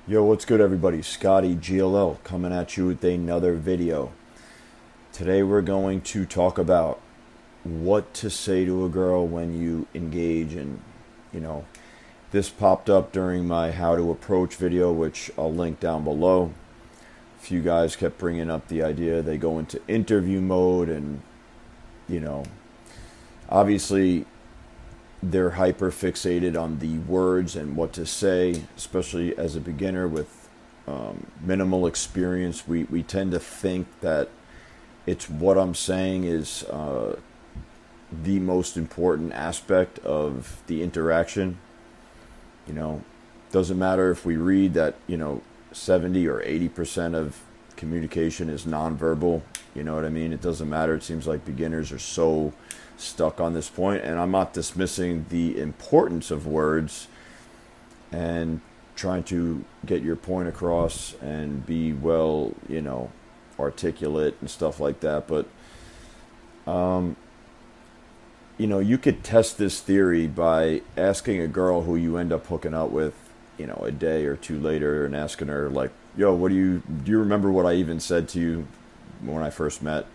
Yo, what's good, everybody? Scotty GLL coming at you with another video. Today we're going to talk about what to say to a girl when you engage, and you know, this popped up during my how to approach video, which I'll link down below. A few guys kept bringing up the idea they go into interview mode, and you know, obviously they're hyper fixated on the words and what to say, especially as a beginner with minimal experience. We tend to think that it's what I'm saying is the most important aspect of the interaction. You know, doesn't matter if we read that, 70 or 80% of communication is nonverbal. You know what I mean? It doesn't matter. It seems like beginners are so stuck on this point, and I'm not dismissing the importance of words and trying to get your point across and be well, articulate and stuff like that. But you could test this theory by asking a girl who you end up hooking up with, a day or two later, and asking her like, "Yo, what do you remember what I even said to you when I first met?"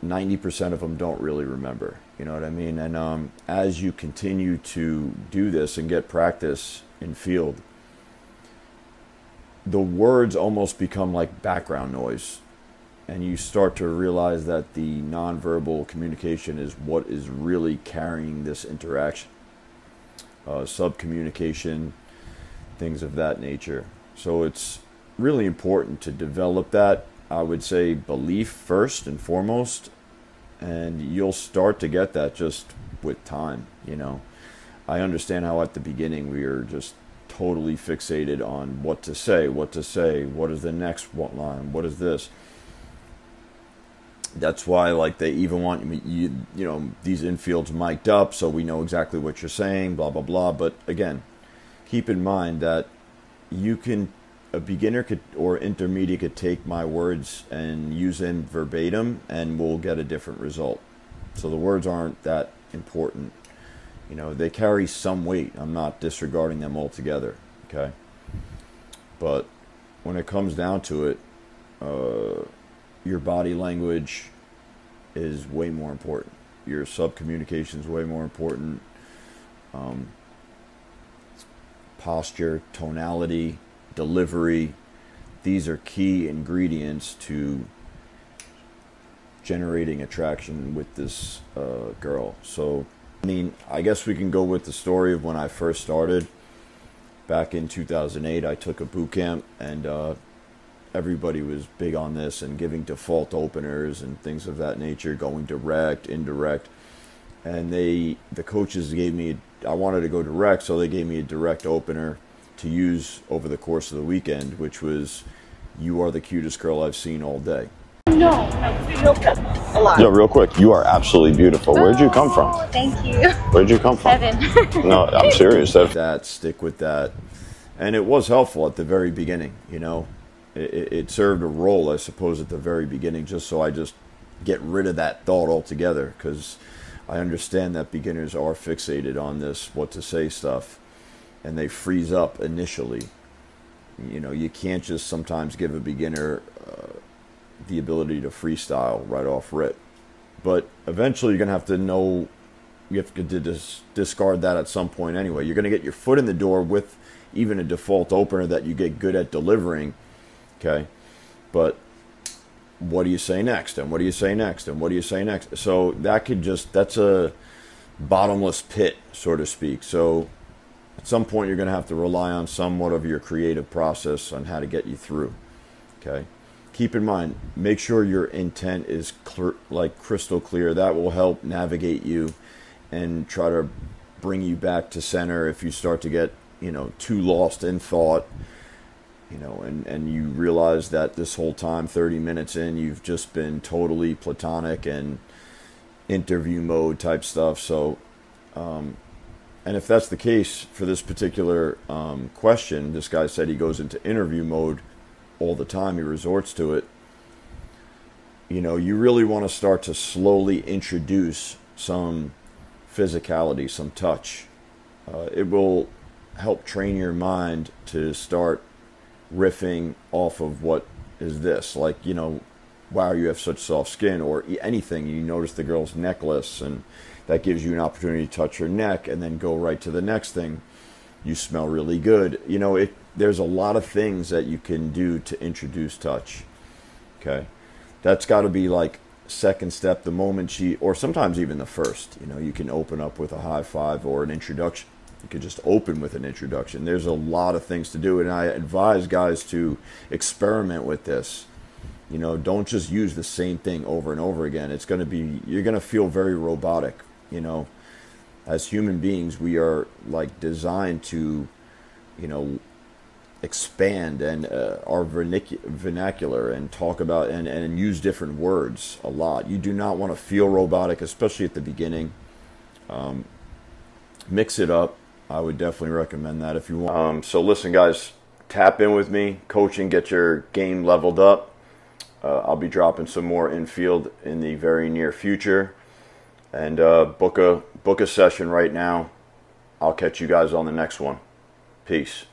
90% of them don't really remember. You know what I mean? And as you continue to do this and get practice in field, the words almost become like background noise. And you start to realize that the nonverbal communication is what is really carrying this interaction. Subcommunication, things of that nature. So it's really important to develop that, I would say, belief first and foremost, and you'll start to get that just with time. I understand how at the beginning we are just totally fixated on what to say, what is the next line, what is this. That's why, like, they even want these infields mic'd up so we know exactly what you're saying, blah blah blah. But again, keep in mind that a beginner could or intermediate could take my words and use them verbatim, and we'll get a different result. So the words aren't that important. They carry some weight. I'm not disregarding them altogether. Okay, but when it comes down to it, your body language is way more important. Your subcommunication is way more important. Um, Posture, tonality, delivery, these are key ingredients to generating attraction with this girl. So, I guess we can go with the story of when I first started. Back in 2008, I took a boot camp, and everybody was big on this and giving default openers and things of that nature, going direct, indirect. And the coaches gave me, I wanted to go direct, so they gave me a direct opener to use over the course of the weekend, which was, "You are the cutest girl I've seen all day." No, no problem. A lot. Yo, real quick, you are absolutely beautiful. Where'd you come from? Oh, thank you. Where'd you come from? Heaven. No, I'm serious. That stick with that. And it was helpful at the very beginning. It served a role, I suppose, at the very beginning, just so I just get rid of that thought altogether, because I understand that beginners are fixated on this what to say stuff, and they freeze up initially. You can't just sometimes give a beginner the ability to freestyle right off rip. But eventually you're going to have to know, you have to discard that at some point anyway. You're going to get your foot in the door with even a default opener that you get good at delivering, okay? But what do you say next? And what do you say next? And what do you say next? So that's a bottomless pit, so to speak. So at some point you're going to have to rely on somewhat of your creative process on how to get you through, okay? Keep in mind, make sure your intent is crystal clear. That will help navigate you and try to bring you back to center if you start to get, too lost in thought, and you realize that this whole time, 30 minutes in, you've just been totally platonic and interview mode type stuff. So, and if that's the case for this particular question, this guy said he goes into interview mode all the time, he resorts to it. You really want to start to slowly introduce some physicality, some touch. It will help train your mind to start riffing off of what is this, like, you know, wow, you have such soft skin, or anything. You notice the girl's necklace, and that gives you an opportunity to touch her neck, and then go right to the next thing. You smell really good. You know, there's a lot of things that you can do to introduce touch. Okay, that's got to be like second step. The moment or sometimes even the first. You know, you can open up with a high five or an introduction. You could just open with an introduction. There's a lot of things to do, and I advise guys to experiment with this. You know, don't just use the same thing over and over again. You're going to feel very robotic. You know, as human beings, we are like designed to, you know, expand and our vernacular, and talk about and use different words a lot. You do not want to feel robotic, especially at the beginning. Mix it up. I would definitely recommend that if you want. So listen, guys, tap in with me, coaching, get your game leveled up. I'll be dropping some more infield in the very near future, and book a session right now. I'll catch you guys on the next one. Peace.